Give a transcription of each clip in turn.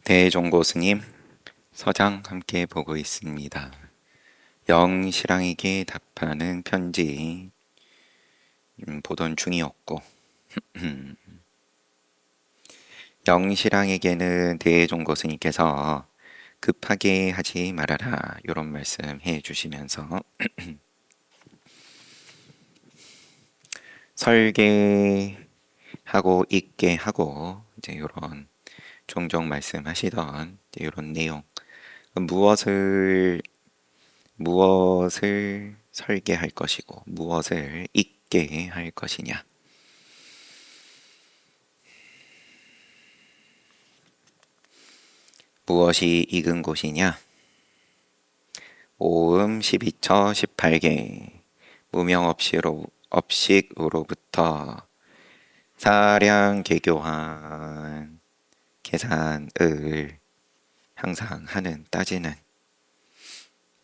대종고 스님 서장 함께 보고 있습니다. 영실왕에게 답하는 편지 보던 중이었고 영실왕에게는 대종고 스님께서 급하게 하지 말아라 이런 말씀 해 주시면서 설계하고 있게 하고 이제 이런 종종 말씀하시던 이런 내용 무엇을 설계할 것이고 무엇을 잊게 할 것이냐. 무엇이 익은 곳이냐? 오음 12처 18개 무명업식으로부터 사량 개교한 계산을 항상 하는 따지는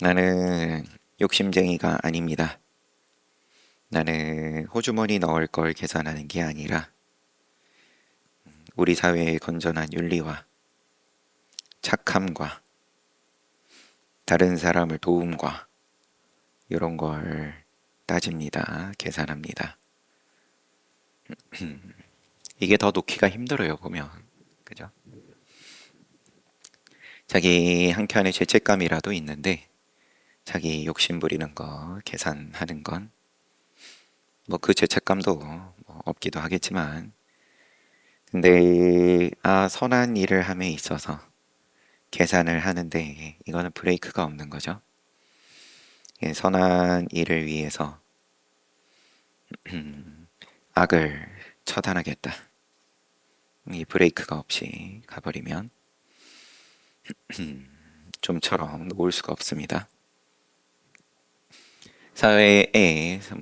나는 욕심쟁이가 아닙니다. 나는 호주머니 넣을 걸 계산하는 게 아니라 우리 사회의 건전한 윤리와 착함과 다른 사람을 도움과 이런 걸 따집니다. 계산합니다. 이게 더 놓기가 힘들어요, 보면. 그죠? 자기 한켠에 죄책감이라도 있는데 자기 욕심 부리는 거, 계산하는 건 뭐 그 죄책감도 뭐 없기도 하겠지만 근데 선한 일을 함에 있어서 계산을 하는데 이거는 브레이크가 없는 거죠. 선한 일을 위해서 악을 처단하겠다. 이 브레이크가 없이 가버리면 좀처럼 놓을 수가 없습니다.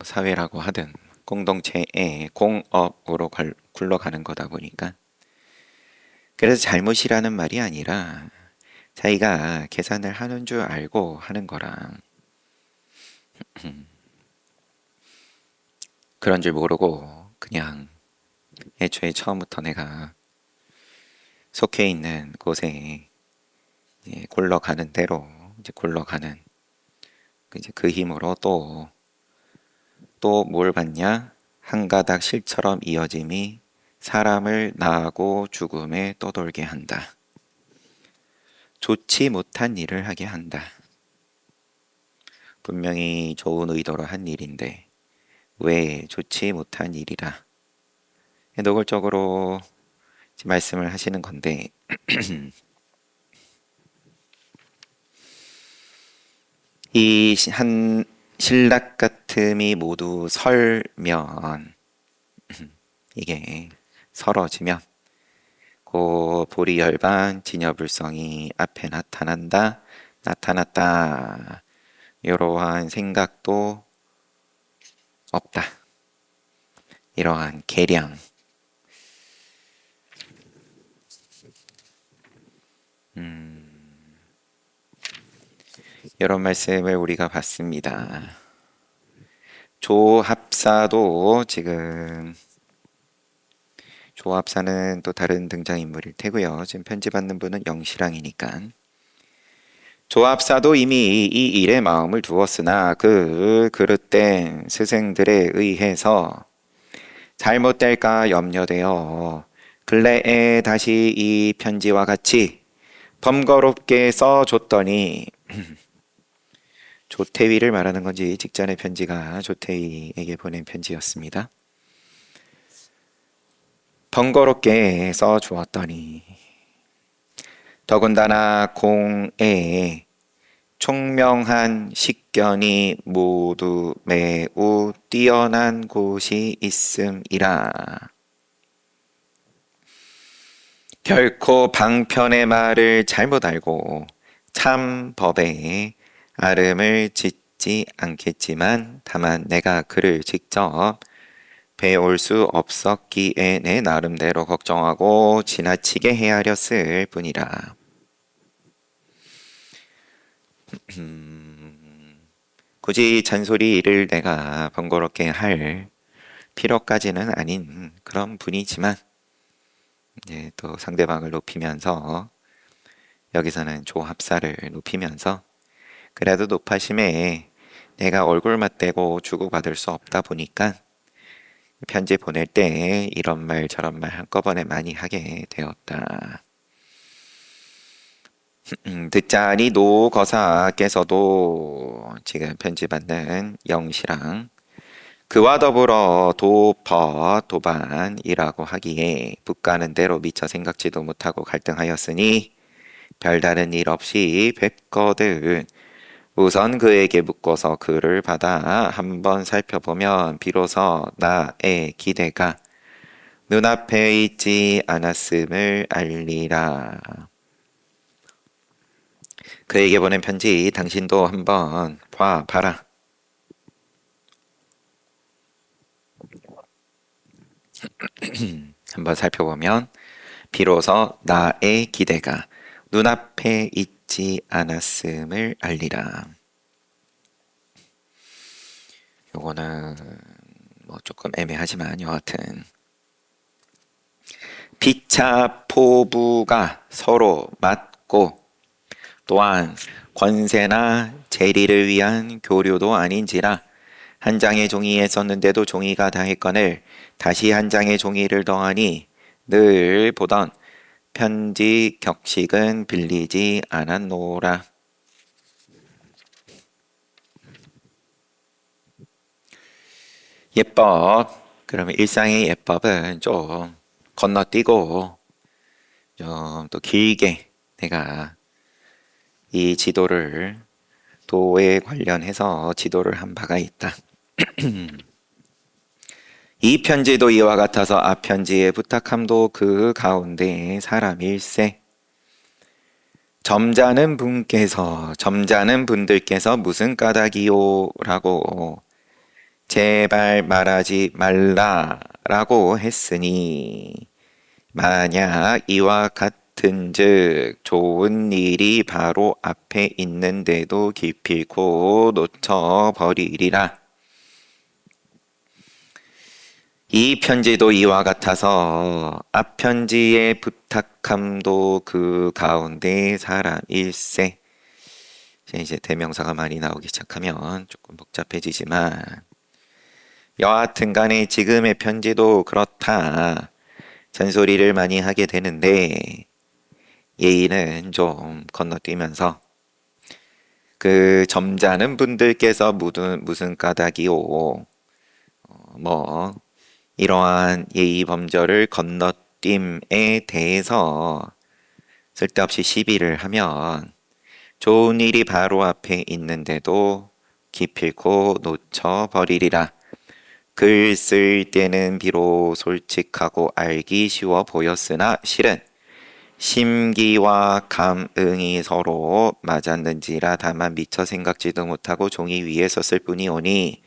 사회라고 하든 공동체의 공업으로 굴러가는 거다 보니까 그래서 잘못이라는 말이 아니라 자기가 계산을 하는 줄 알고 하는 거랑 그런 줄 모르고 그냥 애초에 처음부터 내가 속해 있는 곳에 이제 굴러가는 대로 이제 굴러가는 이제 그 힘으로 또 뭘 받냐? 한 가닥 실처럼 이어짐이 사람을 나하고 죽음에 떠돌게 한다. 좋지 못한 일을 하게 한다. 분명히 좋은 의도로 한 일인데 왜 좋지 못한 일이라 노골적으로 말씀을 하시는 건데 이 한 신락 같음이 모두 설면 이게 설어지면 고 보리열반 진여불성이 앞에 나타났다 이러한 생각도 없다. 이러한 계량 이런 말씀을 우리가 봤습니다. 조합사도 지금 조합사는 또 다른 등장인물일 테고요. 지금 편집받는 분은 영실왕이니까 조합사도 이미 이 일에 마음을 두었으나 그 그릇된 스승들에 의해서 잘못될까 염려되어 근래에 다시 이 편지와 같이 번거롭게 써줬더니 조태위를 말하는 건지 직전의 편지가 조태위에게 보낸 편지였습니다. 번거롭게 써주었더니 더군다나 공에 총명한 식견이 모두 매우 뛰어난 곳이 있음이라. 결코 방편의 말을 잘못 알고 참 법에 아름을 짓지 않겠지만 다만 내가 그를 직접 배울 수 없었기에 내 나름대로 걱정하고 지나치게 헤아렸을 뿐이라. 굳이 잔소리를 내가 번거롭게 할 필요까지는 아닌 그런 분이지만 또 상대방을 높이면서 여기서는 조합사를 높이면서 그래도 높아심에 내가 얼굴 맞대고 주고받을 수 없다 보니까 편지 보낼 때 이런 말 저런 말 한꺼번에 많이 하게 되었다. 듣자니 노거사께서도 지금 편지 받는 영씨랑 그와 더불어 도퍼 도반이라고 하기에 북가는 대로 미처 생각지도 못하고 갈등하였으니 별다른 일 없이 뵙거든. 우선 그에게 묻고서 그를 받아 한번 살펴보면 비로소 나의 기대가 눈앞에 있지 않았음을 알리라. 그에게 보낸 편지 당신도 한번 봐봐라. 한번 살펴보면 비로소 나의 기대가 눈앞에 있지 않았음을 알리라. 요거는 뭐 조금 애매하지만 여하튼 피차 포부가 서로 맞고 또한 권세나 재리를 위한 교류도 아닌지라 한 장의 종이에 썼는데도 종이가 다했거늘 다시 한 장의 종이를 더하니 늘 보던 편지 격식은 빌리지 않았노라. 예법. 그러면 일상의 예법은 좀 건너뛰고 좀 또 길게 내가 이 지도를 도에 관련해서 지도를 한 바가 있다. 이 편지도 이와 같아서 앞 편지의 부탁함도 그 가운데 사람일세. 점잖은 분들께서 무슨 까닭이요라고 제발 말하지 말라라고 했으니 만약 이와 같은즉 좋은 일이 바로 앞에 있는데도 기필코 놓쳐버리리라. 이 편지도 이와 같아서 앞 편지의 부탁함도 그 가운데 사람일세. 이제 대명사가 많이 나오기 시작하면 조금 복잡해지지만 여하튼 간에 지금의 편지도 그렇다. 잔소리를 많이 하게 되는데 예의는 좀 건너뛰면서 그 점잖은 분들께서 무슨 까닭이오. 뭐 이러한 예의 범절을 건너뛰임에 대해서 쓸데없이 시비를 하면 좋은 일이 바로 앞에 있는데도 기필코 놓쳐버리리라. 글 쓸 때는 비록 솔직하고 알기 쉬워 보였으나 실은 심기와 감응이 서로 맞았는지라 다만 미처 생각지도 못하고 종이 위에 썼을 뿐이오니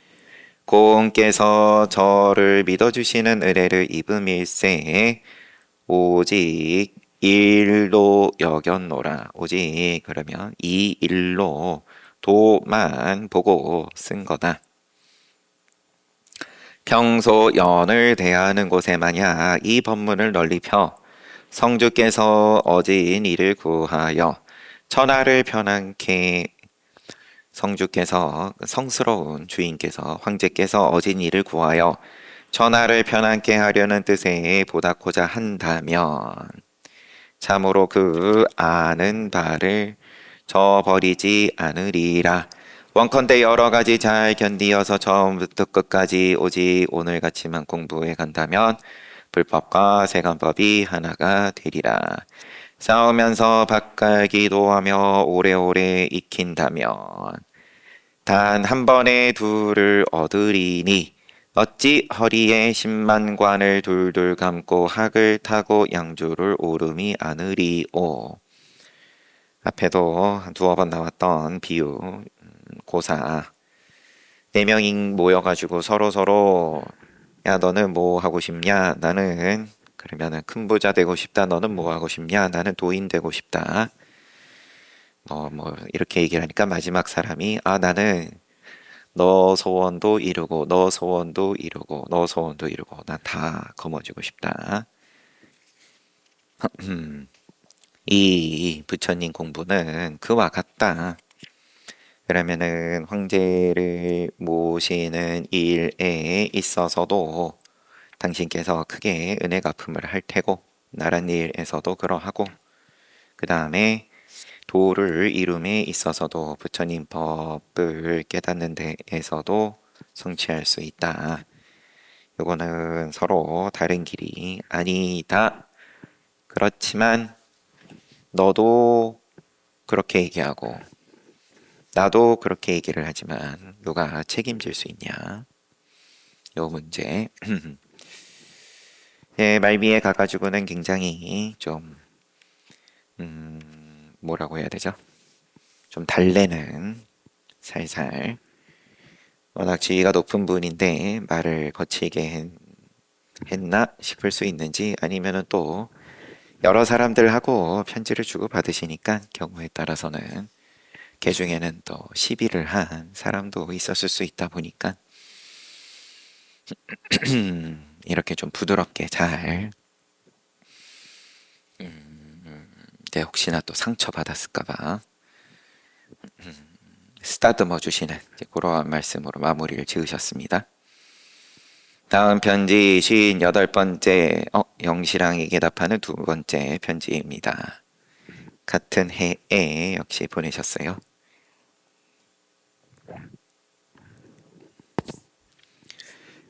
공께서 저를 믿어주시는 은혜를 입음일세 오직 일로 여겼노라. 오직 그러면 이 일로 도만 보고 쓴 거다. 평소 연을 대하는 곳에 만약 이 법문을 널리 펴 성주께서 어진 이를 구하여 천하를 편안케 성주께서 성스러운 주인께서 황제께서 어진 이를 구하여 천하를 편안케 하려는 뜻에 보답고자 한다면 참으로 그 아는 바를 저버리지 않으리라. 원컨대 여러 가지 잘 견디어서 처음부터 끝까지 오직 오늘같이만 공부해 간다면 불법과 세간법이 하나가 되리라. 싸우면서 밭갈기도 하며 오래오래 익힌다면 단 한 번에 둘을 얻으리니 어찌 허리에 10만관을 둘둘 감고 학을 타고 양주를 오름이 않으리오. 앞에도 한 두어 번 나왔던 비유 고사 4명이 모여가지고 서로 야 너는 뭐 하고 싶냐? 나는 그러면은 큰 부자 되고 싶다. 너는 뭐 하고 싶냐? 나는 도인 되고 싶다. 뭐 이렇게 얘기를 하니까 마지막 사람이 나는 너 소원도 이루고 너 소원도 이루고 너 소원도 이루고 난 다 거머쥐고 싶다. 이 부처님 공부는 그와 같다. 그러면은 황제를 모시는 일에 있어서도 당신께서 크게 은혜 갚음을 할 테고 나란 일에서도 그러하고 그 다음에 도를 이룸에 있어서도 부처님 법을 깨닫는 데에서도 성취할 수 있다. 요거는 서로 다른 길이 아니다. 그렇지만 너도 그렇게 얘기하고 나도 그렇게 얘기를 하지만 누가 책임질 수 있냐? 요 문제. 예, 말미에 가가지고는 굉장히 좀 뭐라고 해야 되죠? 좀 달래는 살살 워낙 지위가 높은 분인데 말을 거칠게 했나 싶을 수 있는지 아니면은 또 여러 사람들하고 편지를 주고 받으시니까 경우에 따라서는 그 중에는 또 시비를 한 사람도 있었을 수 있다 보니까 이렇게 좀 부드럽게 잘 내 혹시나 또 상처 받았을까봐 쓰다듬어 주시는 그러한 말씀으로 마무리를 지으셨습니다. 다음 편지 58번째 영시랑에게 답하는 두 번째 편지입니다. 같은 해에 역시 보내셨어요.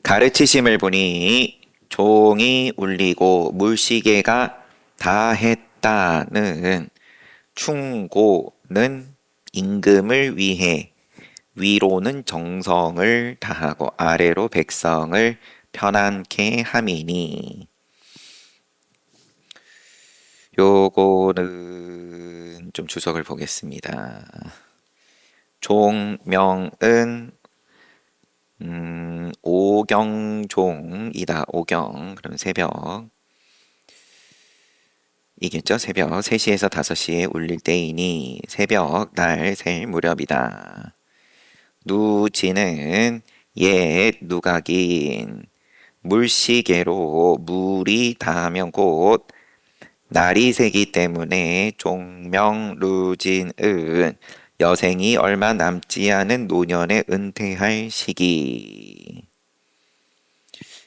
가르치심을 보니 종이 울리고 물시계가 다 했다는 충고는 임금을 위해 위로는 정성을 다하고 아래로 백성을 편안케 함이니 요거는 좀 주석을 보겠습니다. 종명은 오경종이다. 오경 그럼 새벽 이겠죠. 새벽 3시에서 5시에 울릴 때이니 새벽 날 새 무렵이다. 누지는 옛 누각인 물시계로 물이 닿으면 곧 날이 새기 때문에 종명루진은 여생이 얼마 남지 않은 노년에 은퇴할 시기.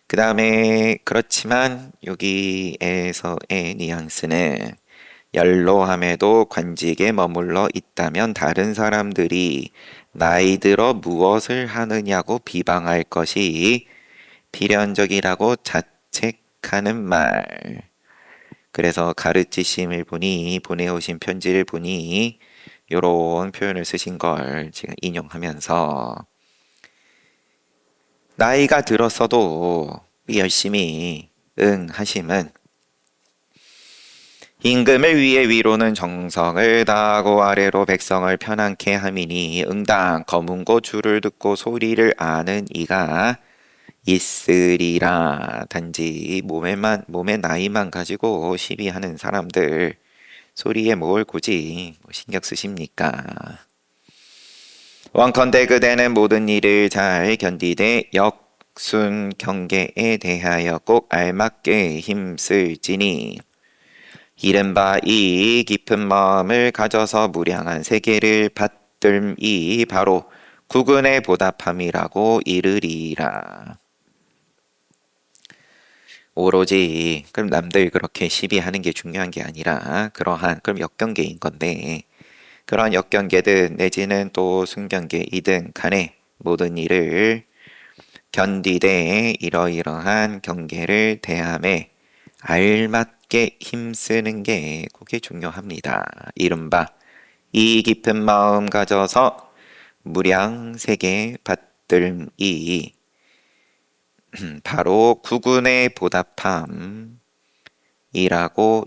그 다음에 그렇지만 여기에서의 뉘앙스는 연로함에도 관직에 머물러 있다면 다른 사람들이 나이 들어 무엇을 하느냐고 비방할 것이 필연적이라고 자책하는 말. 그래서 가르치심을 보니 보내오신 편지를 보니 요런 표현을 쓰신 걸 제가 인용하면서 나이가 들었어도 열심히 하심은 임금을 위해 위로는 정성을 다하고 아래로 백성을 편안케 함이니 응당 검은고 줄을 듣고 소리를 아는 이가 있으리라. 단지 몸의 나이만 가지고 시비하는 사람들 소리에 뭘 굳이 신경 쓰십니까? 원컨대 그대는 모든 일을 잘 견디되 역순 경계에 대하여 꼭 알맞게 힘쓸지니 이른바 이 깊은 마음을 가져서 무량한 세계를 받들이 바로 구근의 보답함이라고 이르리라. 오로지 그럼 남들 그렇게 시비하는 게 중요한 게 아니라 그러한 그럼 역경계인 건데 그러한 역경계든 내지는 또 순경계이든 간에 모든 일을 견디되 이러이러한 경계를 대함에 알맞게 힘쓰는 게 그게 중요합니다. 이른바 이 깊은 마음 가져서 무량세계 받들이 바로 구군의 보답함이라고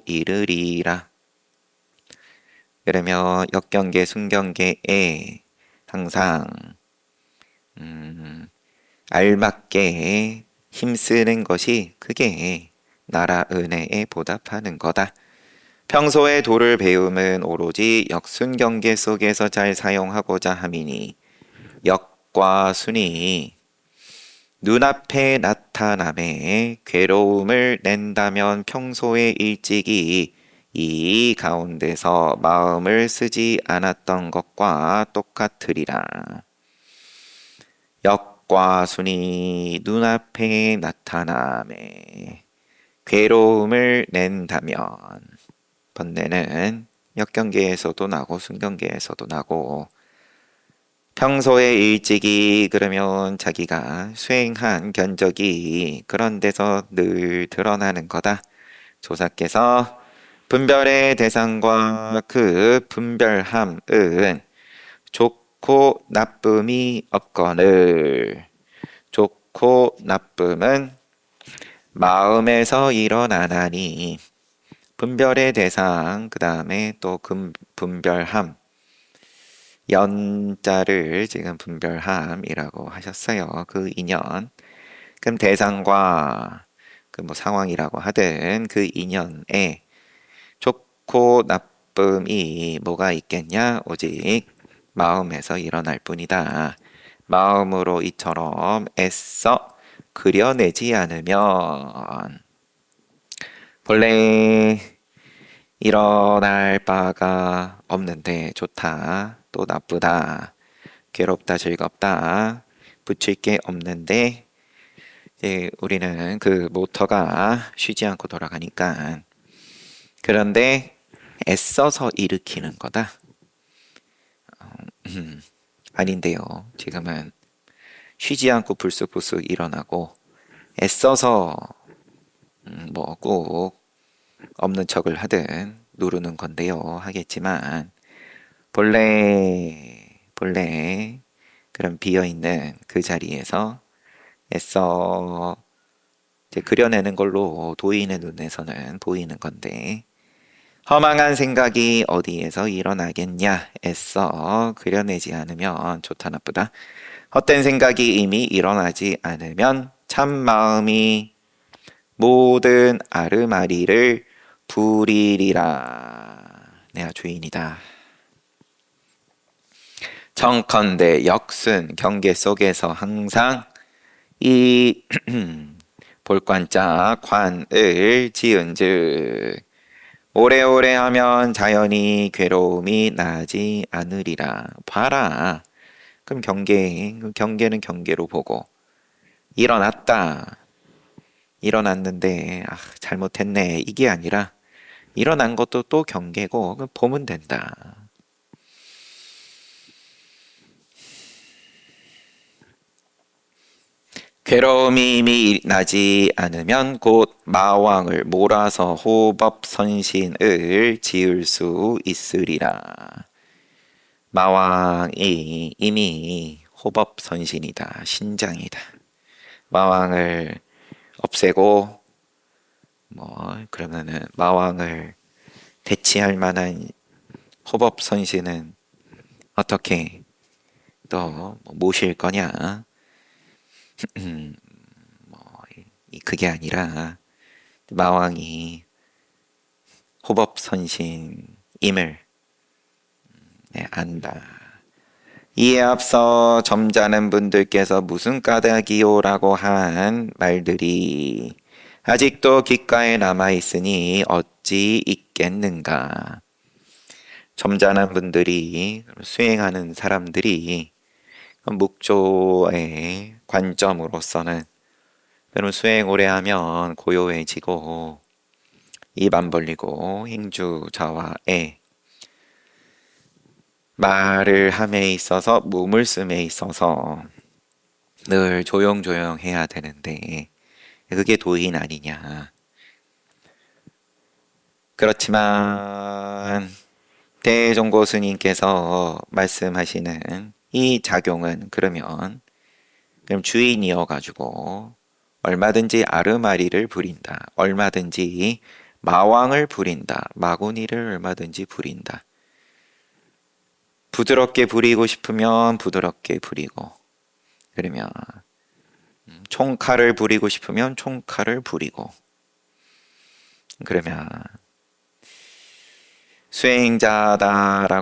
이르리라. 그러면 역경계 순경계에 항상 알맞게 힘쓰는 것이 그게 나라 은혜에 보답하는 거다. 평소에 도를 배움은 오로지 역순경계 속에서 잘 사용하고자 함이니 역과 순이 눈앞에 나타남에 괴로움을 낸다면 평소에 일찍이 이 가운데서 마음을 쓰지 않았던 것과 똑같으리라. 역과 순이 눈앞에 나타남에 괴로움을 낸다면, 번뇌는 역경계에서도 나고 순경계에서도 나고, 평소에 일찍이 그러면 자기가 수행한 견적이 그런 데서 늘 드러나는 거다. 조사께서 분별의 대상과 그 분별함은 좋고 나쁨이 없거늘, 좋고 나쁨은 마음에서 일어나나니, 분별의 대상, 그 다음에 또 분별함, 연자를 지금 분별함이라고 하셨어요. 그 인연. 그럼 대상과 그 뭐 상황이라고 하든 그 인연에 좋고 나쁨이 뭐가 있겠냐? 오직 마음에서 일어날 뿐이다. 마음으로 이처럼 애써 그려내지 않으면 본래 일어날 바가 없는데 좋다, 또 나쁘다, 괴롭다, 즐겁다, 붙일 게 없는데 이제 우리는 그 모터가 쉬지 않고 돌아가니까, 그런데 애써서 일으키는 거다. 아닌데요. 지금은 쉬지 않고 불쑥불쑥 일어나고 애써서 뭐 꼭 없는 척을 하든 누르는 건데요. 하겠지만 본래 그런 비어있는 그 자리에서 애써 이제 그려내는 걸로 도인의 눈에서는 보이는 건데, 허망한 생각이 어디에서 일어나겠냐? 애써 그려내지 않으면 좋다 나쁘다. 헛된 생각이 이미 일어나지 않으면 참 마음이 모든 아르마리를 부리리라. 내가 주인이다. 청컨대 역순 경계 속에서 항상 이 볼관자 관을 지은즉 오래오래 하면 자연히 괴로움이 나지 않으리라. 봐라. 그럼 경계는 경계로 보고, 일어났다. 일어났는데 잘못했네. 이게 아니라 일어난 것도 또 경계고, 그럼 보면 된다. 괴로움이 이미 나지 않으면 곧 마왕을 몰아서 호법선신을 지을 수 있으리라. 마왕이 이미 호법선신이다. 신장이다. 마왕을 없애고 그러면은 마왕을 대치할 만한 호법선신은 어떻게 또 모실 거냐? 그게 아니라 마왕이 호법선신임을 안다. 이에 앞서 점잖은 분들께서 무슨 까닭이요라고 한 말들이 아직도 귓가에 남아있으니 어찌 있겠는가. 점잖은 분들이, 수행하는 사람들이 묵조의 관점으로서는, 그럼 수행 오래 하면 고요해지고 입 안 벌리고 행주자와에 말을 함에 있어서 무물씀에 있어서 늘 조용조용 해야 되는데 그게 도인 아니냐. 그렇지만 대종고 스님께서 말씀하시는 이 작용은 그럼 주인이어 가지고 얼마든지 아르마리를 부린다. 얼마든지 마왕을 부린다. 마구니를 얼마든지 부린다. 부드럽게 부리고 싶으면 부드럽게 부리고, 그러면 총칼을 부리고 싶으면 총칼을 부리고, 그러면 수행자다라고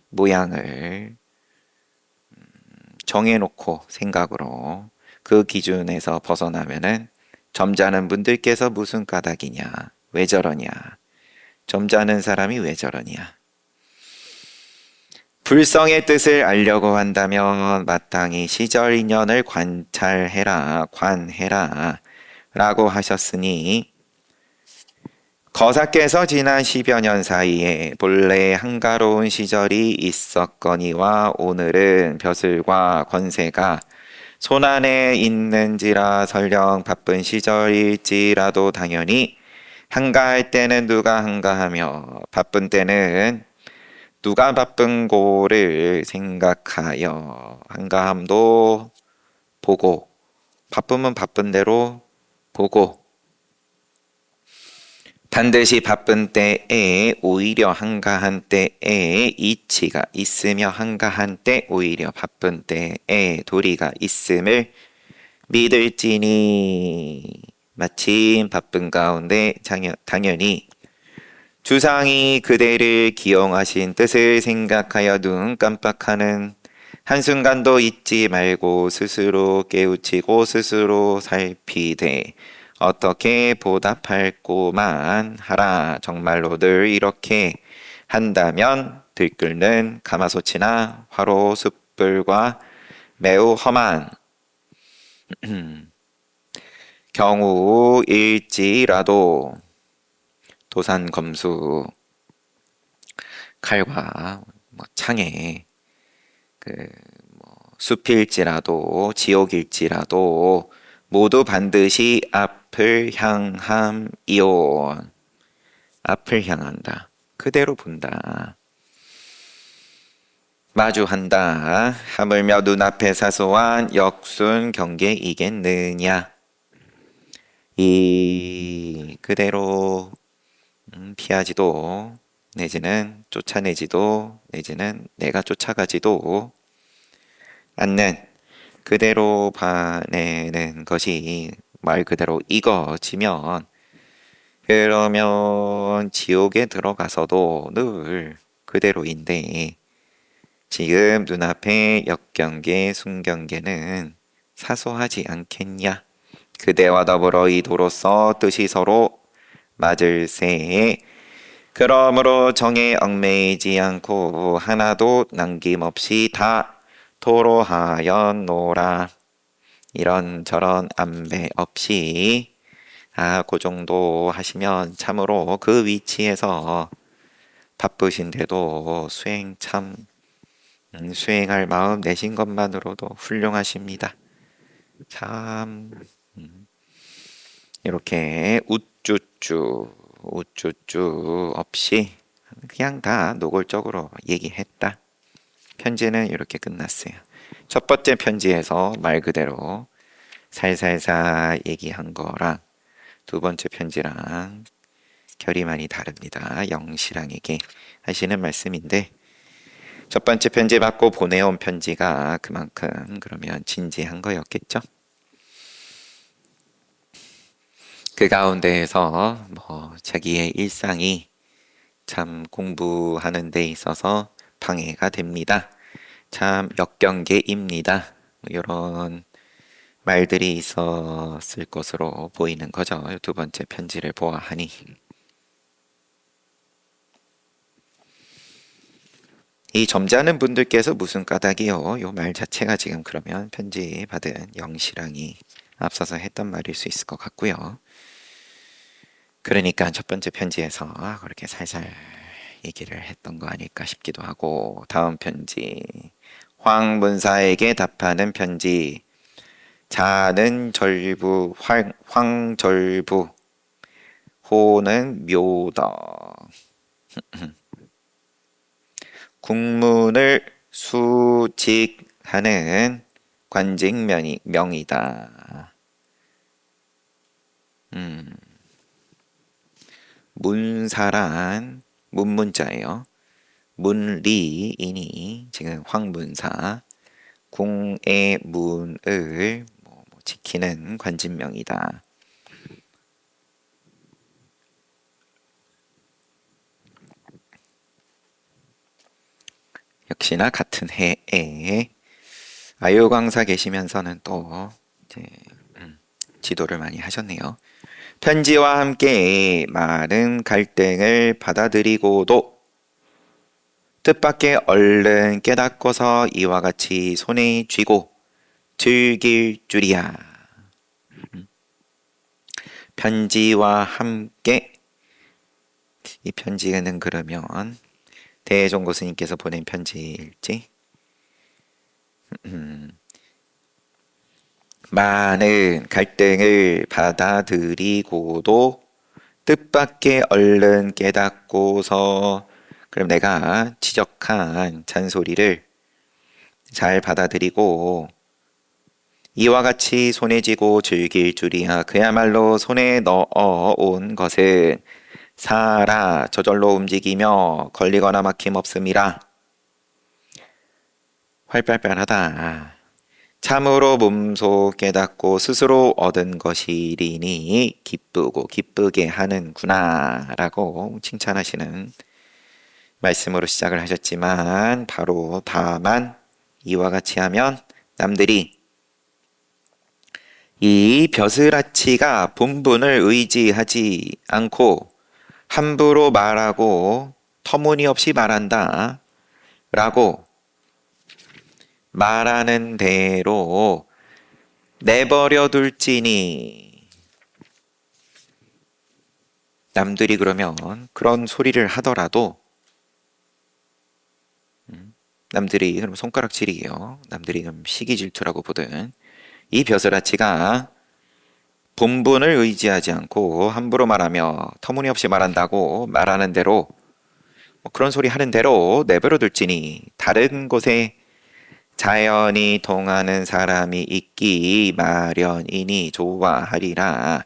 모양을 정해놓고 생각으로 그 기준에서 벗어나면은 점잖은 분들께서 무슨 까닭이냐, 왜 저러냐, 점잖은 사람이 왜 저러냐. 불성의 뜻을 알려고 한다면 마땅히 시절 인연을 관해라 라고 하셨으니 거사께서 지난 10여 년 사이에 본래 한가로운 시절이 있었거니와 오늘은 벼슬과 권세가 손안에 있는지라 설령 바쁜 시절일지라도 당연히 한가할 때는 누가 한가하며 바쁜 때는 누가 바쁜 고를 생각하여 한가함도 보고 바쁘면 바쁜 대로 보고 반드시 바쁜 때에 오히려 한가한 때에 이치가 있으며 한가한 때 오히려 바쁜 때에 도리가 있음을 믿을지니 마침 바쁜 가운데 당연히 주상이 그대를 기용하신 뜻을 생각하여 눈 깜빡하는 한순간도 잊지 말고 스스로 깨우치고 스스로 살피되 어떻게 보답할꼬만 하라. 정말로들 이렇게 한다면 들끓는 가마솥이나 화로 숯불과 매우 험한 경우일지라도 도산검수 칼과 창에 숲일지라도 지옥일지라도 모두 반드시 앞을 향함이요. 앞을 향한다. 그대로 본다. 마주한다. 하물며 눈앞에 사소한 역순 경계이겠느냐. 이 그대로 피하지도 내지는 쫓아내지도 내지는 내가 쫓아가지도 않는 그대로 봐내는 것이 말 그대로 익어지면 그러면 지옥에 들어가서도 늘 그대로인데 지금 눈앞의 역경계 순경계는 사소하지 않겠냐. 그대와 더불어 이 도로서 뜻이 서로 맞을세. 그러므로 정에 얽매이지 않고 하나도 남김없이 다 토로하였노라. 이런저런 안배 없이 그 정도 하시면 참으로 그 위치에서 바쁘신데도 수행할 마음 내신 것만으로도 훌륭하십니다. 참 이렇게 우쭈쭈 없이 그냥 다 노골적으로 얘기했다. 편지는 이렇게 끝났어요. 첫 번째 편지에서 말 그대로 살살살 얘기한 거랑 두 번째 편지랑 결이 많이 다릅니다. 영시랑에게 하시는 말씀인데 첫 번째 편지 받고 보내온 편지가 그만큼 그러면 진지한 거였겠죠. 그 가운데에서 자기의 일상이 참 공부하는 데 있어서 방해가 됩니다. 참 역경계입니다. 이런 말들이 있었을 것으로 보이는 거죠. 두 번째 편지를 보아하니. 이 점잖은 분들께서 무슨 까닭이요? 이 말 자체가 지금 그러면 편지 받은 영시랑이 앞서서 했던 말일 수 있을 것 같고요. 그러니까 첫 번째 편지에서 그렇게 살살 얘기를 했던 거 아닐까 싶기도 하고 다음 편지 황문사에게 답하는 편지 자는 절부 황절부 호는 묘덕 국문을 수직하는 관직명이다. 문사란 문문자예요. 문리이니 지금 황문사 궁의 문을 지키는 관직명이다. 역시나 같은 해에 아유 강사 계시면서는 또 이제 지도를 많이 하셨네요. 편지와 함께 많은 갈등을 받아들이고도 뜻밖의 얼른 깨닫고서 이와 같이 손에 쥐고 즐길 줄이야. 편지와 함께, 이 편지는 그러면 대종고 스님께서 보낸 편지일지? 많은 갈등을 받아들이고도 뜻밖의 얼른 깨닫고서, 그럼 내가 지적한 잔소리를 잘 받아들이고 이와 같이 손에 쥐고 즐길 줄이야. 그야말로 손에 넣어 온 것은 사라 저절로 움직이며 걸리거나 막힘없음이라. 활발발하다. 참으로 몸소 깨닫고 스스로 얻은 것이리니 기쁘고 기쁘게 하는구나 라고 칭찬하시는 말씀으로 시작을 하셨지만, 바로 다만 이와 같이 하면 남들이 이 벼슬아치가 본분을 의지하지 않고 함부로 말하고 터무니없이 말한다 라고 말하는 대로 내버려 둘지니. 남들이 그러면 그런 소리를 하더라도, 남들이 그럼 손가락질이에요. 남들이 그럼 시기 질투라고 보든, 이 벼슬아치가 본분을 의지하지 않고 함부로 말하며 터무니없이 말한다고 말하는 대로, 그런 소리 하는 대로 내버려 둘지니 다른 곳에 자연이 통하는 사람이 있기 마련이니 좋아하리라.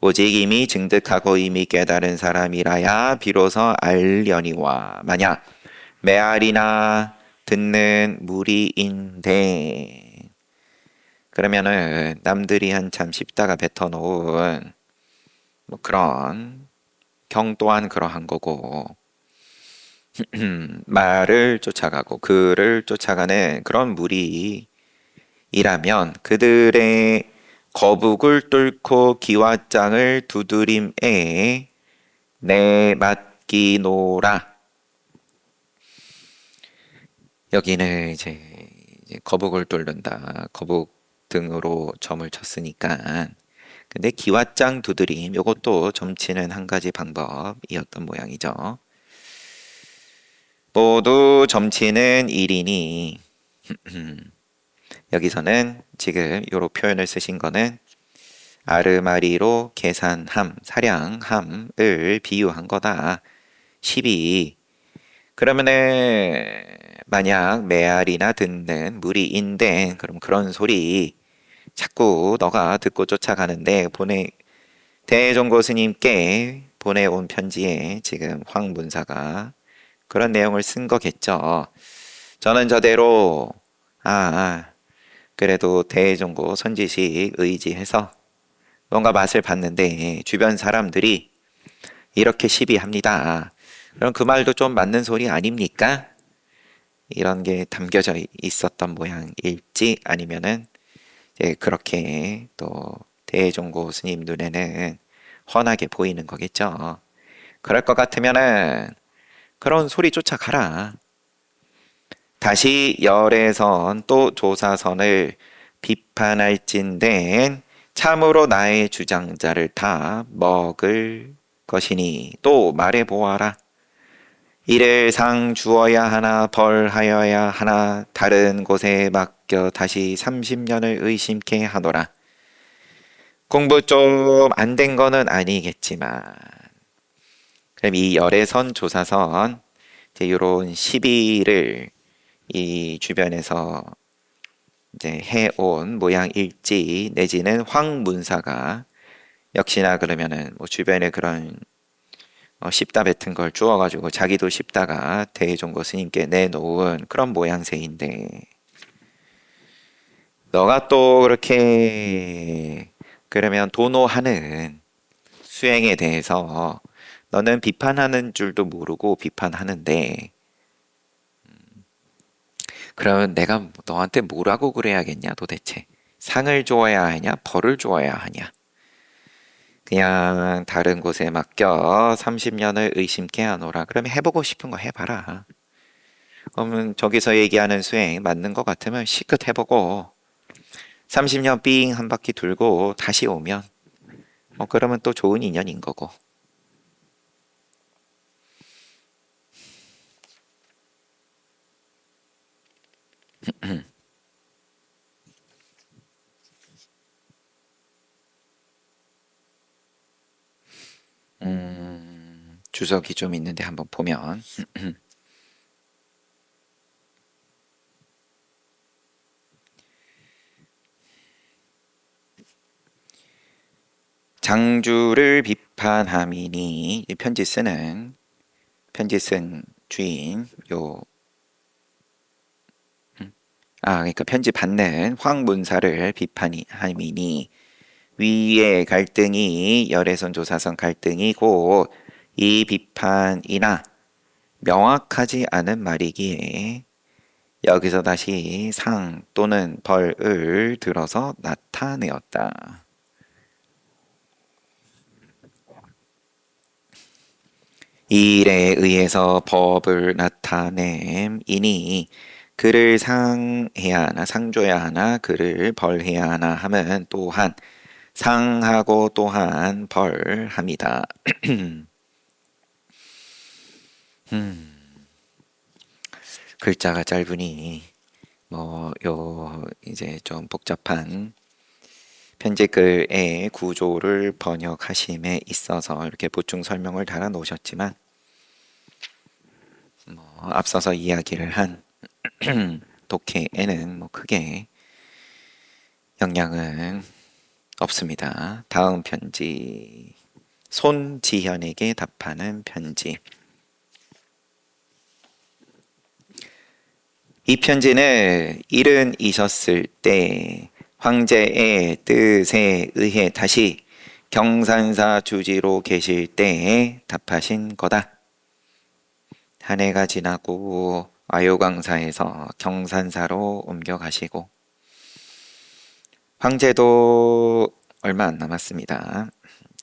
오직 이미 증득하고 이미 깨달은 사람이라야 비로소 알려니와. 만약 메아리나 듣는 무리인데, 그러면은 남들이 한참 씹다가 뱉어놓은 그런 경 또한 그러한 거고, 말을 쫓아가고 그를 쫓아가는 그런 무리이라면 그들의 거북을 뚫고 기와장을 두드림에 내맡기노라. 여기는 이제 거북을 뚫는다, 거북 등으로 점을 쳤으니까. 근데 기와장 두드림, 이것도 점치는 한 가지 방법이었던 모양이죠. 모두 점치는 일이니 여기서는 지금 요런 표현을 쓰신 거는 아르마리로 계산함, 사량함을 비유한 거다. 12. 그러면은 만약 메아리나 듣는 무리인데, 그럼 그런 소리 자꾸 너가 듣고 쫓아가는데, 대종고 스님께 보내온 편지에 지금 황문사가 그런 내용을 쓴 거겠죠. 저는 저대로 그래도 대종고 선지식 의지해서 뭔가 맛을 봤는데 주변 사람들이 이렇게 시비합니다. 그럼 그 말도 좀 맞는 소리 아닙니까? 이런 게 담겨져 있었던 모양일지, 아니면은 이제 그렇게 또 대종고 스님 눈에는 훤하게 보이는 거겠죠. 그럴 것 같으면은 그런 소리 쫓아가라. 다시 열애선 또 조사선을 비판할진된 참으로 나의 주장자를 다 먹을 것이니 또 말해보아라. 이를 상 주어야 하나 벌하여야 하나 다른 곳에 맡겨 다시 30년을 의심케 하노라. 공부 좀 안 된 거는 아니겠지만, 그럼 이 열애선 조사선 이제 요런 시비를 이 주변에서 이제 해온 모양일지, 내지는 황문사가 역시나 그러면은 주변에 그런 씹다 뱉은 걸 주워가지고 자기도 씹다가 대종고 스님께 내놓은 그런 모양새인데, 너가 또 그렇게 그러면 도노하는 수행에 대해서 너는 비판하는 줄도 모르고 비판하는데, 그러면 내가 너한테 뭐라고 그래야겠냐 도대체? 상을 주어야 하냐 벌을 주어야 하냐? 그냥 다른 곳에 맡겨 30년을 의심케 하노라. 그러면 해보고 싶은 거 해봐라. 그러면 저기서 얘기하는 수행 맞는 것 같으면 시끗 해보고 30년 삥 한 바퀴 돌고 다시 오면 그러면 또 좋은 인연인 거고. 주석이 좀 있는데 한번 보면 장주를 비판함이니 이 편지 쓴 주인 그러니까 편지 받는 황문사를 비판함이니 위의 갈등이 열애선 조사선 갈등이 곧 이 비판이나 명확하지 않은 말이기에 여기서 다시 상 또는 벌을 들어서 나타내었다. 이 일에 의해서 법을 나타냄이니 그를 상해야 하나 상줘야 하나 그를 벌해야 하나 하면 또한 상하고 또한 벌합니다. 글자가 짧으니 이제 좀 복잡한 편집글의 구조를 번역하심에 있어서 이렇게 보충 설명을 달아 놓으셨지만 앞서서 이야기를 한 독해에는 크게 영향은 없습니다. 다음 편지 손지현에게 답하는 편지. 이 편지는 일은 있었을 때 황제의 뜻에 의해 다시 경산사 주지로 계실 때에 답하신 거다. 한 해가 지나고 아요강사에서 경산사로 옮겨가시고 황제도 얼마 안 남았습니다.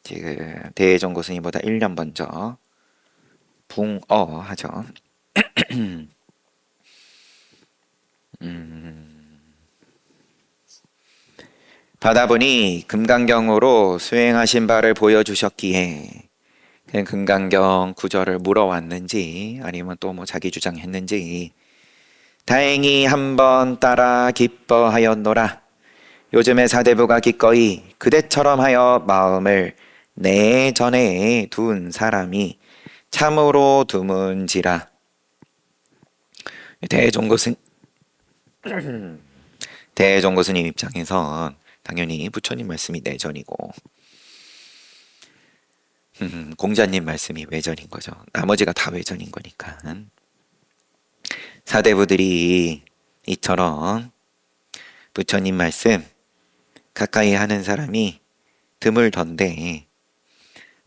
지금 대종고 스님보다 1년 먼저 붕어하죠. 받아보니 금강경으로 수행하신 바를 보여주셨기에 그냥 금강경 구절을 물어왔는지 아니면 또 자기 주장했는지 다행히 한번 따라 기뻐하였노라. 요즘에 사대부가 기꺼이 그대처럼 하여 마음을 내 전에 둔 사람이 참으로 드문지라. 대종고 스님 입장에선 당연히 부처님 말씀이 내전이고 공자님 말씀이 외전인 거죠. 나머지가 다 외전인 거니까. 사대부들이 이처럼 부처님 말씀 가까이 하는 사람이 드물던데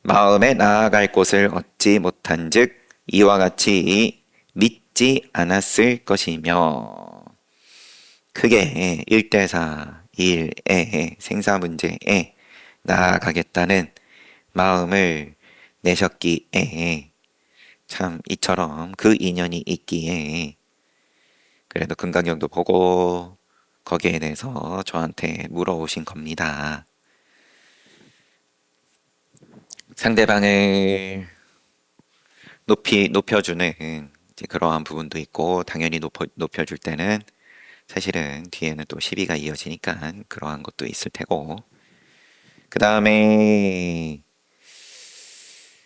마음에 나아갈 곳을 얻지 못한즉 이와 같이 믿지 않았을 것이며 크게 일대사 일에 생사 문제에 나아가겠다는 마음을 내셨기에 참 이처럼 그 인연이 있기에 그래도 금강경도 보고 거기에 대해서 저한테 물어오신 겁니다. 상대방을 높여주는 그러한 부분도 있고 당연히 높여줄 때는 사실은 뒤에는 또 시비가 이어지니까 그러한 것도 있을 테고 그 다음에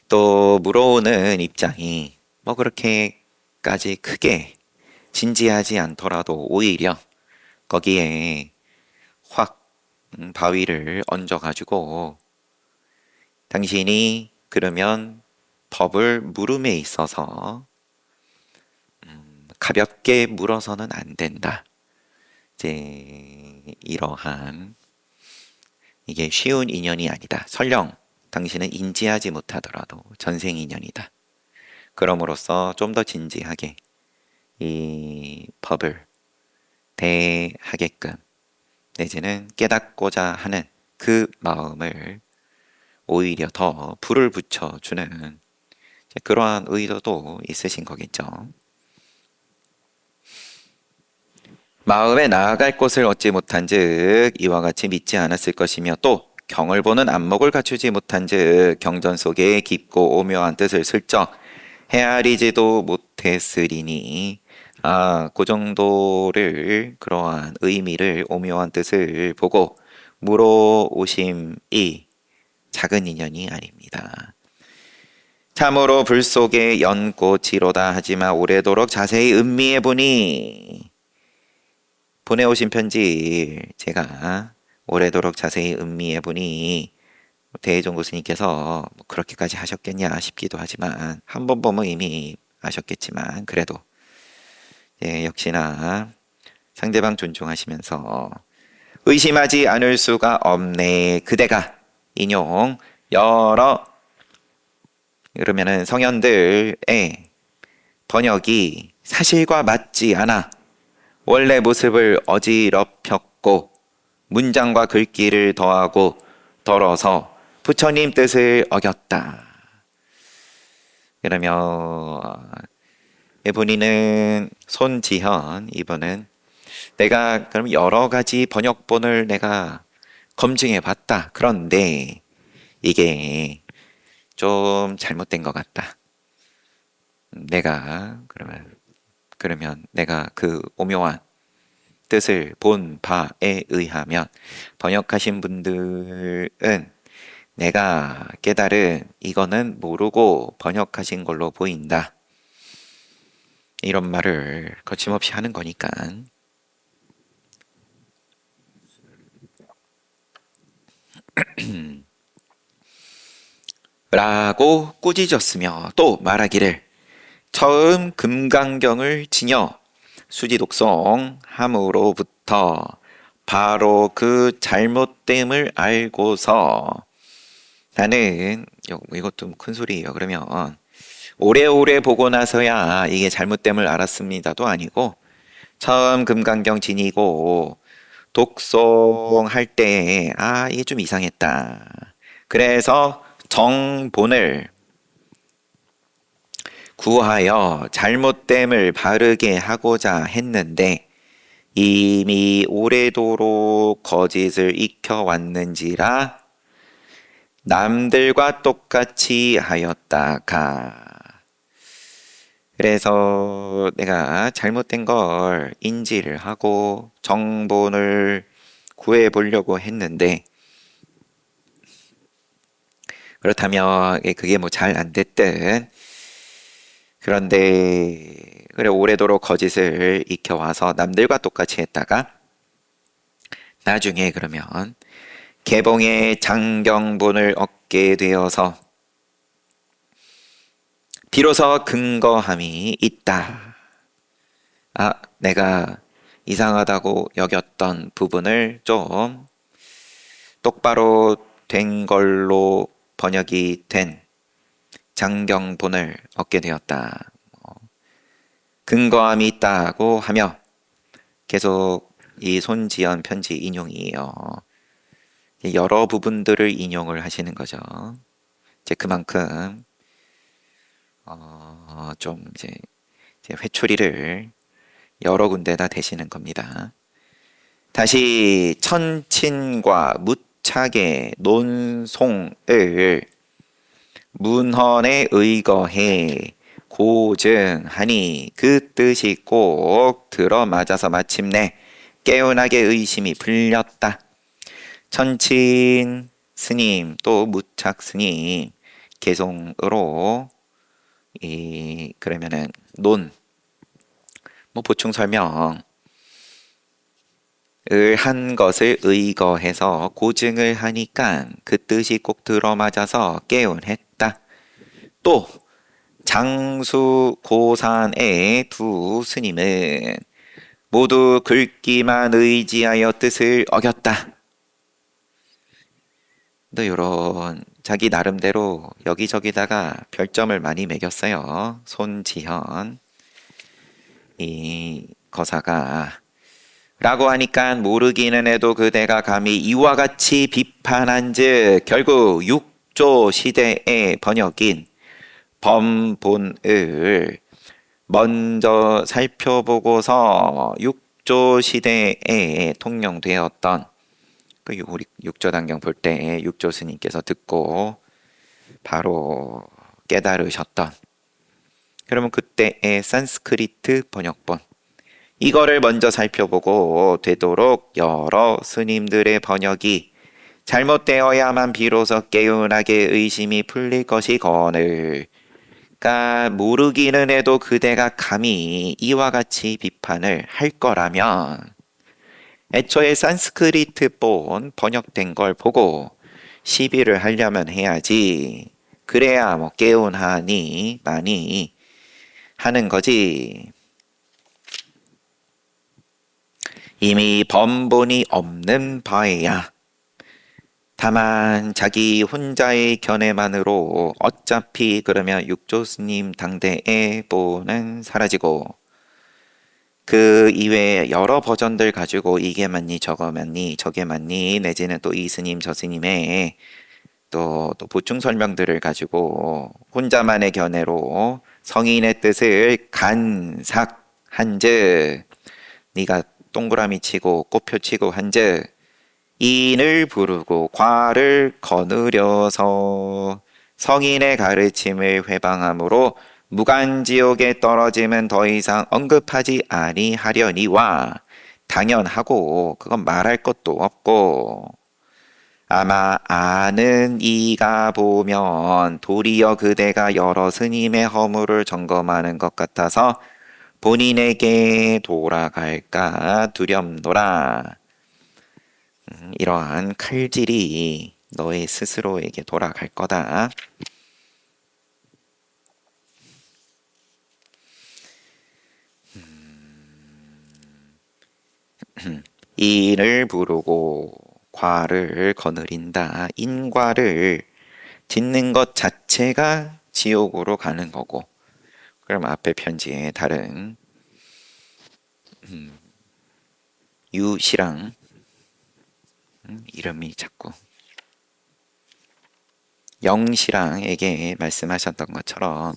또 물어오는 입장이 그렇게까지 크게 진지하지 않더라도 오히려 거기에 확 바위를 얹어가지고 당신이 그러면 법을 물음에 있어서 가볍게 물어서는 안 된다. 이제 이러한 이게 쉬운 인연이 아니다. 설령 당신은 인지하지 못하더라도 전생 인연이다. 그럼으로써 좀 더 진지하게 이 법을 대하게끔 내지는 깨닫고자 하는 그 마음을 오히려 더 불을 붙여주는 그러한 의도도 있으신 거겠죠. 마음에 나아갈 곳을 얻지 못한즉 이와 같이 믿지 않았을 것이며 또 경을 보는 안목을 갖추지 못한즉 경전 속에 깊고 오묘한 뜻을 슬쩍 헤아리지도 못했으리니 그 정도를 그러한 의미를 오묘한 뜻을 보고 물어오심이 작은 인연이 아닙니다. 참으로 불 속에 연꽃이로다 하지만 오래도록 자세히 음미해 보니 보내오신 편지 제가 오래도록 자세히 음미해 보니 대혜종고 스님께서 그렇게까지 하셨겠냐 싶기도 하지만 한 번 보면 이미 아셨겠지만 그래도 역시나 상대방 존중하시면서 의심하지 않을 수가 없네 그대가 인용 여러 그러면은 성현들의 번역이 사실과 맞지 않아 원래 모습을 어지럽혔고 문장과 글귀를 더하고 덜어서 부처님 뜻을 어겼다. 그러면 본인은 손지현 이분은 내가 그럼 여러 가지 번역본을 내가 검증해 봤다. 그런데 이게 좀 잘못된 것 같다. 내가 그러면 내가 그 오묘한 뜻을 본 바에 의하면 번역하신 분들은 내가 깨달은 이거는 모르고 번역하신 걸로 보인다. 이런 말을 거침없이 하는 거니까. 라고 꾸짖었으며 또 말하기를 처음 금강경을 지녀 수지독송함으로부터 바로 그 잘못됨을 알고서 나는 이것도 큰 소리예요. 그러면 오래오래 보고 나서야 이게 잘못됨을 알았습니다도 아니고 처음 금강경 지니고 독송할 때 이게 좀 이상했다. 그래서 정본을 구하여 잘못됨을 바르게 하고자 했는데 이미 오래도록 거짓을 익혀왔는지라 남들과 똑같이 하였다가 그래서 내가 잘못된 걸 인지를 하고 정본을 구해 보려고 했는데 그렇다면 그게 뭐 잘 안 됐든 그런데 그래 오래도록 거짓을 익혀와서 남들과 똑같이 했다가 나중에 그러면 개봉의 장경본을 얻게 되어서 비로소 근거함이 있다. 내가 이상하다고 여겼던 부분을 좀 똑바로 된 걸로 번역이 된 장경본을 얻게 되었다. 근거함이 있다고 하며 계속 이 손지연 편지 인용이에요. 여러 부분들을 인용을 하시는 거죠. 이제 그만큼 좀 이제 회초리를 여러 군데다 대시는 겁니다. 다시 천친과 무착의 논송을 문헌에 의거해 고증하니 그 뜻이 꼭 들어맞아서 마침내 깨운하게 의심이 풀렸다. 천친 스님 또 무착 스님 개송으로 그러면은 보충 설명을 한 것을 의거해서 고증을 하니까 그 뜻이 꼭 들어맞아서 깨운했다. 또 장수 고산의 두 스님은 모두 글귀만 의지하여 뜻을 어겼다. 또 이런 자기 나름대로 여기저기다가 별점을 많이 매겼어요. 손지현 이 거사가 라고 하니까 모르기는 해도 그대가 감히 이와 같이 비판한즉 결국 6조 시대의 번역인 범본을 먼저 살펴보고서 6조 시대에 통용되었던 우리 6조 단경 볼 때 6조 스님께서 듣고 바로 깨달으셨던, 그러면 그때의 산스크리트 번역본 이거를 먼저 살펴보고 되도록 여러 스님들의 번역이 잘못되어야만 비로소 개운하게 의심이 풀릴 것이거늘, 그러니까 모르기는 해도 그대가 감히 이와 같이 비판을 할 거라면 애초에 산스크리트본 번역된 걸 보고 시비를 하려면 해야지. 그래야 뭐 개운하니 많이 하는 거지. 이미 번본이 없는 바에야 다만 자기 혼자의 견해만으로 어차피 그러면 육조 스님 당대의 본은 사라지고 그 이외에 여러 버전들 가지고 이게 맞니 저거 맞니 저게 맞니 내지는 또 이 스님 저 스님의 또 보충 설명들을 가지고 혼자만의 견해로 성인의 뜻을 간삭한즉, 네가 동그라미 치고 꽃표 치고 한즉 인을 부르고 과를 거느려서 성인의 가르침을 회방함으로 무간지옥에 떨어짐은 더 이상 언급하지 아니하려니와 당연하고 그건 말할 것도 없고, 아마 아는 이가 보면 도리어 그대가 여러 스님의 허물을 점검하는 것 같아서 본인에게 돌아갈까 두렵노라. 이러한 칼질이 너의 스스로에게 돌아갈 거다. 인을 부르고 과를 거느린다. 인과를 짓는 것 자체가 지옥으로 가는 거고, 그럼 앞에 편지에 다른 유시랑 이름이 자꾸 영시랑에게 말씀하셨던 것처럼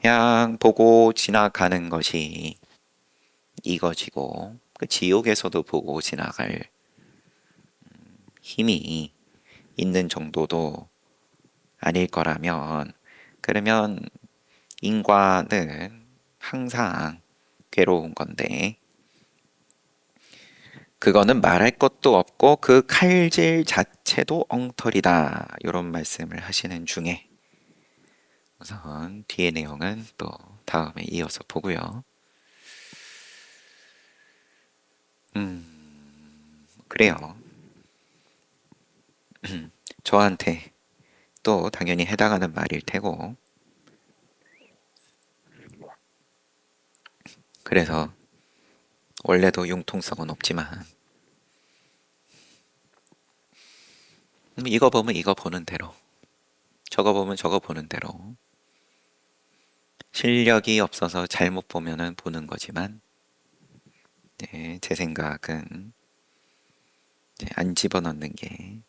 그냥 보고 지나가는 것이 이거지고, 그 지옥에서도 보고 지나갈 힘이 있는 정도도 아닐 거라면, 그러면 인과는 항상 괴로운 건데 그거는 말할 것도 없고 그 칼질 자체도 엉터리다, 이런 말씀을 하시는 중에 우선 뒤의 내용은 또 다음에 이어서 보고요. 그래요. 저한테 또 당연히 해당하는 말일 테고, 그래서 원래도 융통성은 없지만 이거 보면 이거 보는 대로, 저거 보면 저거 보는 대로, 실력이 없어서 잘못 보면은 보는 거지만, 네, 제 생각은 이제 안 집어넣는 게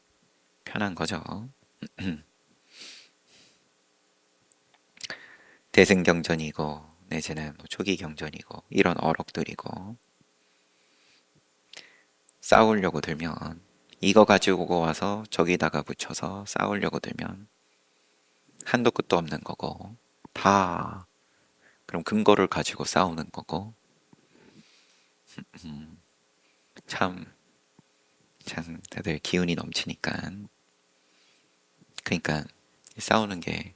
편한 거죠. 대승경전이고 내지는 뭐 초기 경전이고 이런 어록들이고 싸우려고 들면, 이거 가지고 와서 저기다가 붙여서 싸우려고 들면 한도 끝도 없는 거고, 다 그럼 근거를 가지고 싸우는 거고, 참 다들 기운이 넘치니까, 그러니까 싸우는 게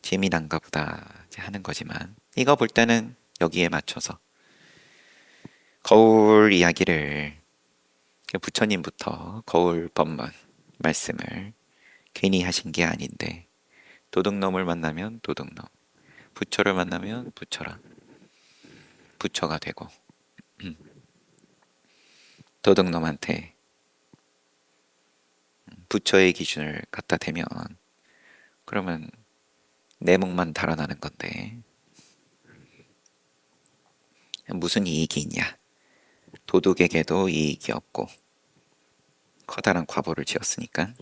재미난가 보다 하는 거지만, 이거 볼 때는 여기에 맞춰서 거울 이야기를, 부처님부터 거울 법문 말씀을 괜히 하신 게 아닌데, 도둑놈을 만나면 도둑놈, 부처를 만나면 부처라 부처가 되고, 도둑놈한테 부처의 기준을 갖다 대면 그러면 내 목만 달아나는 건데 무슨 이익이 있냐. 도둑에게도 이익이 없고 커다란 과보를 지었으니까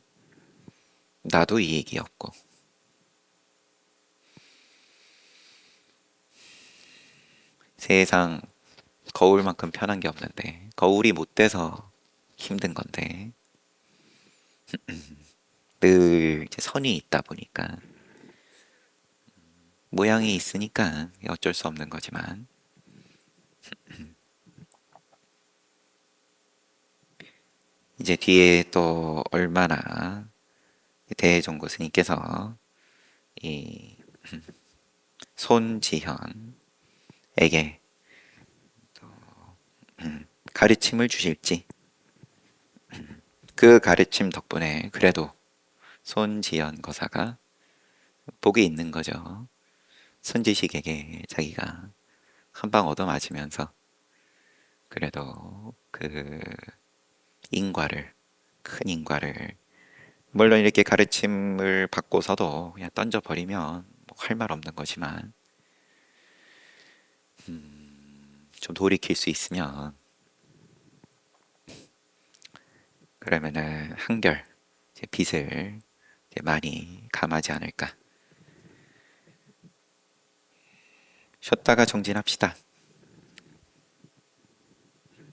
나도 이익이 없고. 세상 거울만큼 편한 게 없는데 거울이 못 돼서 힘든 건데 늘 이제 선이 있다 보니까 모양이 있으니까 어쩔 수 없는 거지만 이제 뒤에 또 얼마나 대종고 스님께서 이 손지현에게 가르침을 주실지 그 가르침 덕분에 그래도 손지연 거사가 복이 있는 거죠. 손지식에게 자기가 한 방 얻어맞으면서 그래도 그 인과를 큰 인과를 물론 이렇게 가르침을 받고서도 그냥 던져버리면 뭐 할 말 없는 거지만 좀 돌이킬 수 있으면 그러면은 한결 이제 빚을 이제 많이 감하지 않을까. 쉬었다가 정진합시다.